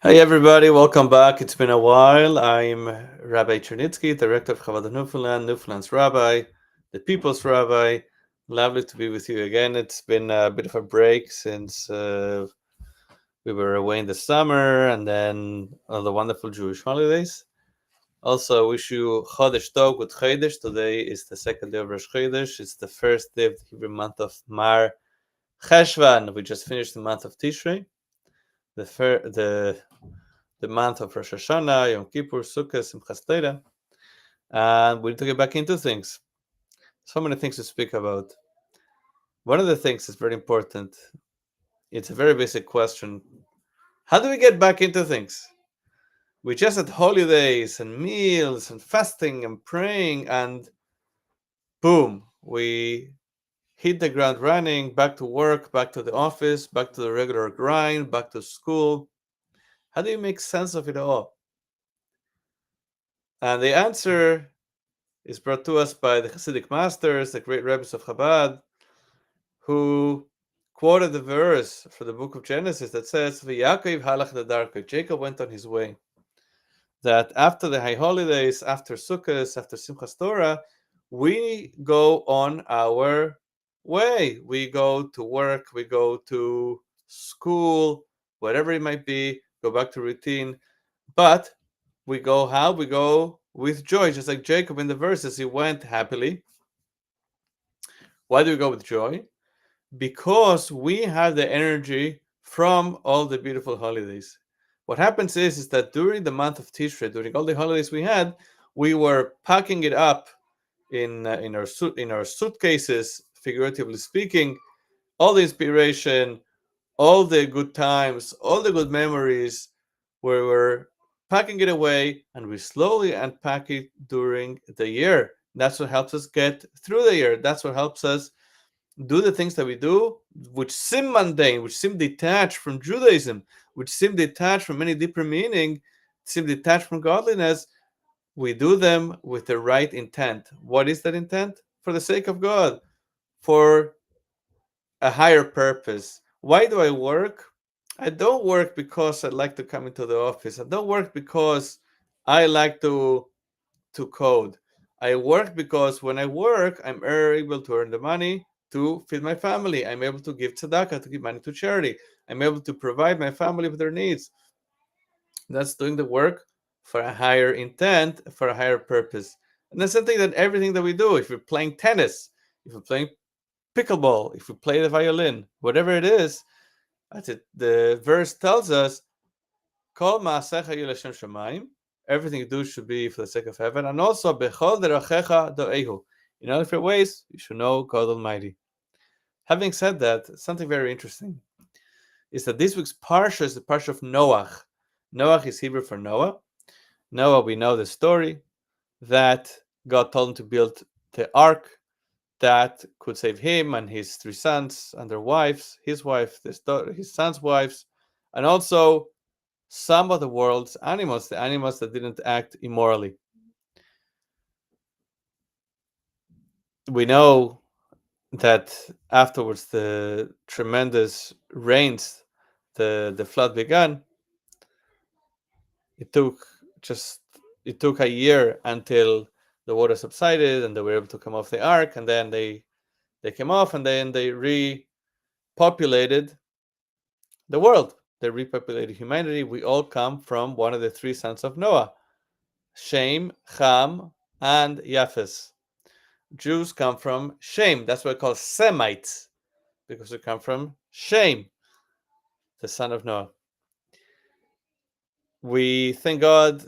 Hey everybody, welcome back. It's been a while. I'm Rabbi Chernitsky, Director of Chabad Newfoundland, Newfoundland's Rabbi, the People's Rabbi. Lovely to be with you again. It's been a bit of a break since we were away in the summer and then on the wonderful Jewish holidays. Also, wish you Chodesh Tov with Chodesh. Today is the second day of Rosh Chodesh. It's the first day of the Hebrew month of Mar Cheshvan. We just finished the month of Tishrei. The month of Rosh Hashanah, Yom Kippur, Sukkot, Simchas Torah, and we need to get back into things. So many things to speak about. One of the things is very important. It's a very basic question. How do we get back into things? We just had holidays and meals and fasting and praying, and boom, we hit the ground running, back to work, back to the office, back to the regular grind, back to school. How do you make sense of it all? And the answer is brought to us by the Hasidic masters, the great rabbis of Chabad, who quoted the verse for the book of Genesis that says, "V'Yaakov halach ledarko." Jacob went on his way. That after the high holidays, after Sukkot, after Simchas Torah, we go on our way. We go to work, we go to school, whatever it might be, go back to routine. But we go how? We go with joy, just like Jacob in the verses. He went happily. Why do we go with joy? Because we have the energy from all the beautiful holidays. What happens is that during the month of Tishrei, during all the holidays we were packing it up in our suitcases, figuratively speaking, all the inspiration, all the good times, all the good memories. We were packing it away, and we slowly unpack it during the year. That's what helps us get through the year. That's what helps us do the things that we do, which seem mundane, which seem detached from Judaism, which seem detached from any deeper meaning, seem detached from godliness. We do them with the right intent. What is that intent? For the sake of God, for a higher purpose. Why do I work? I don't work because I like to come into the office. I don't work because I like to code. I work because when I work, I'm able to earn the money to feed my family. I'm able to give tzedakah, to give money to charity. I'm able to provide my family with their needs. That's doing the work for a higher intent, for a higher purpose. And that's something that everything that we do, if you're playing tennis, if you're playing pickleball, if we play the violin, whatever it is, that's it. The verse tells us, Kol ma'asecha yu l'shem shamayim. Everything you do should be for the sake of heaven. And also, bechol derachecha do'ehu. In all of your ways, you should know God Almighty. Having said that, something very interesting is that this week's parsha is the parsha of Noach. Noach is Hebrew for Noah. Noah, we know the story that God told him to build the ark that could save him and his three sons and their wives, his wife, his sons' wives, and also some of the world's animals, the animals that didn't act immorally. We know that afterwards the tremendous rains, the flood began. It took just it took a year until the water subsided and they were able to come off the ark, and then they came off, and then they repopulated the world. They repopulated humanity. We all come from one of the three sons of Noah, Shem, Ham, and Japheth. Jews come from Shem. That's why we call Semites, because we come from Shem, the son of Noah. We thank God,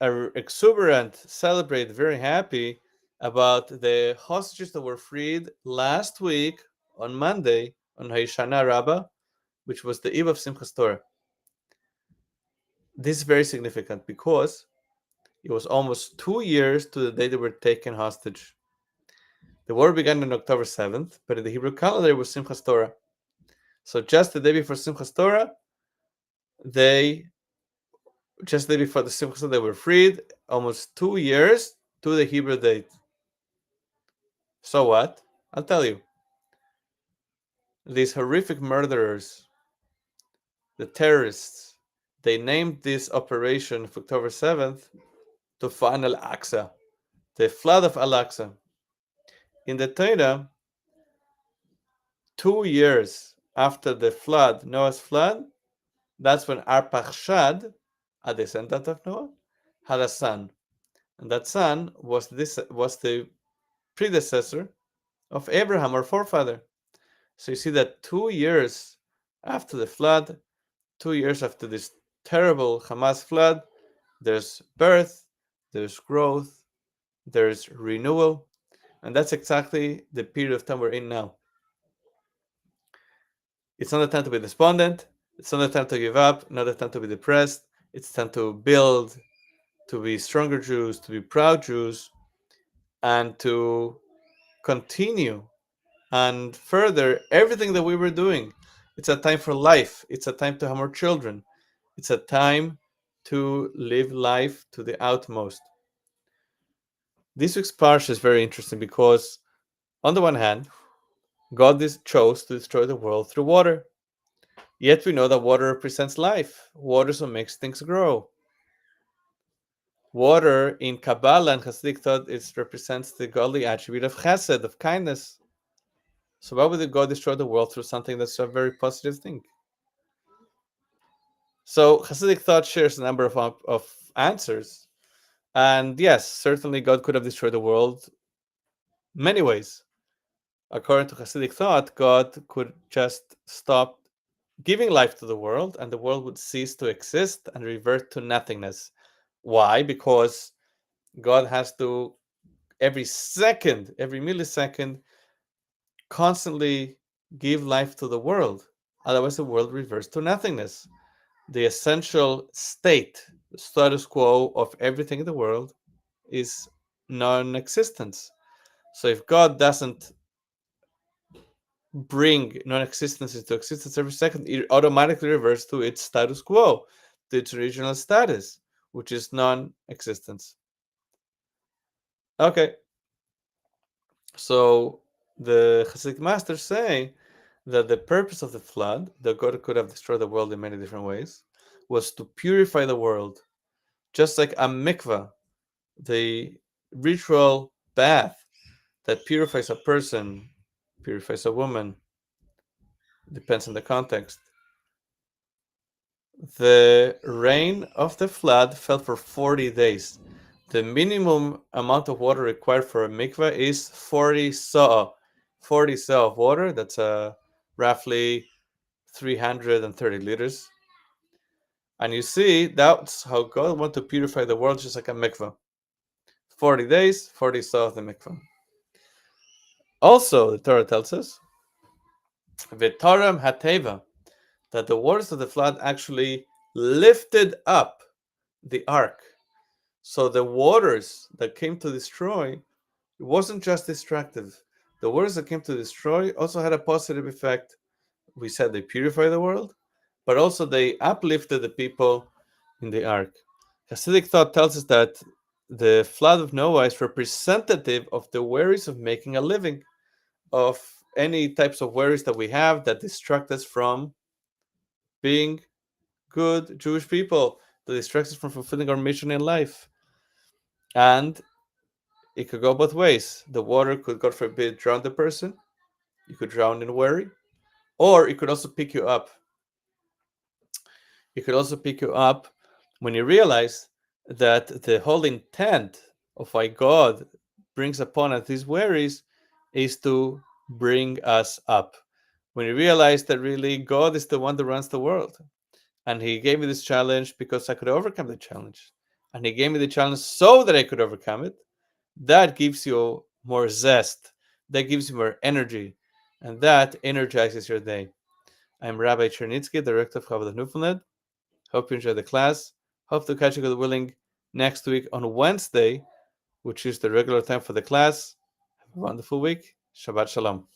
are exuberant, celebrate, very happy about the hostages that were freed last week on Monday on Hoshana Rabbah, which was the eve of Simchas Torah. This is very significant because it was almost 2 years to the day they were taken hostage. The war began on October 7th, but in the Hebrew calendar it was Simchas Torah. So just the day before Simchas Torah, just the day before the Simchas Torah, they were freed, almost 2 years to the Hebrew date. So what? I'll tell you. These horrific murderers, the terrorists, they named this operation of October 7th Tufan al-Aqsa, the flood of Al-Aqsa. In the Torah, 2 years after the flood, Noah's flood, that's when Arpachshad, a descendant of Noah, had a son. And that son was the predecessor of Abraham, our forefather. So you see that 2 years after the flood, 2 years after this terrible Hamas flood, there's birth, there's growth, there's renewal, and that's exactly the period of time we're in now. It's not the time to be despondent, it's not the time to give up, not the time to be depressed, it's time to build, to be stronger Jews, to be proud Jews, and to continue and further everything that we were doing. It's a time for life, it's a time to have more children, it's a time to live life to the utmost. This week's parsha is very interesting because, on the one hand, God chose to destroy the world through water. Yet we know that water represents life. Water is what makes things grow. Water in Kabbalah and Hasidic thought it represents the godly attribute of chesed, of kindness. So why would God destroy the world through something that's a very positive thing? So Hasidic thought shares a number of answers. And yes, certainly God could have destroyed the world many ways. According to Hasidic thought, God could just stop giving life to the world and the world would cease to exist and revert to nothingness. Why? Because God has to, every second, every millisecond, constantly give life to the world. Otherwise, the world reverts to nothingness. The essential state, the status quo of everything in the world is non-existence. So if God doesn't bring non-existence into existence every second, it automatically reverts to its status quo, to its original status, which is non-existence. Okay, so the Hasidic masters say that the purpose of the flood, that God could have destroyed the world in many different ways, was to purify the world, just like a mikvah, the ritual bath that purifies a person, purifies a woman, depends on the context. The rain of the flood fell for 40 days. The minimum amount of water required for a mikveh is 40 sa'ah. 40 sa'ah of water, that's roughly 330 liters. And you see, that's how God wants to purify the world, just like a mikveh. 40 days, 40 sa'ah of the mikveh. Also, the Torah tells us, V'taram hateva, that the waters of the flood actually lifted up the ark. So the waters that came to destroy, it wasn't just destructive. The waters that came to destroy also had a positive effect. We said they purify the world, but also they uplifted the people in the ark. Hasidic thought tells us that the flood of Noah is representative of the worries of making a living, of any types of worries that we have that distract us from being good Jewish people, that distract us from fulfilling our mission in life. And it could go both ways. The water could, God forbid, drown the person. You could drown in worry. Or it could also pick you up. It could also pick you up when you realize that the whole intent of why God brings upon us these worries is to bring us up. When you realize that really God is the one that runs the world. And He gave me this challenge because I could overcome the challenge. And He gave me the challenge so that I could overcome it. That gives you more zest. That gives you more energy. And that energizes your day. I'm Rabbi Chernitsky, Director of Chabad Newfoundland. Hope you enjoyed the class. Hope to catch you, God willing, next week on Wednesday, which is the regular time for the class. Have a wonderful week. Shabbat Shalom.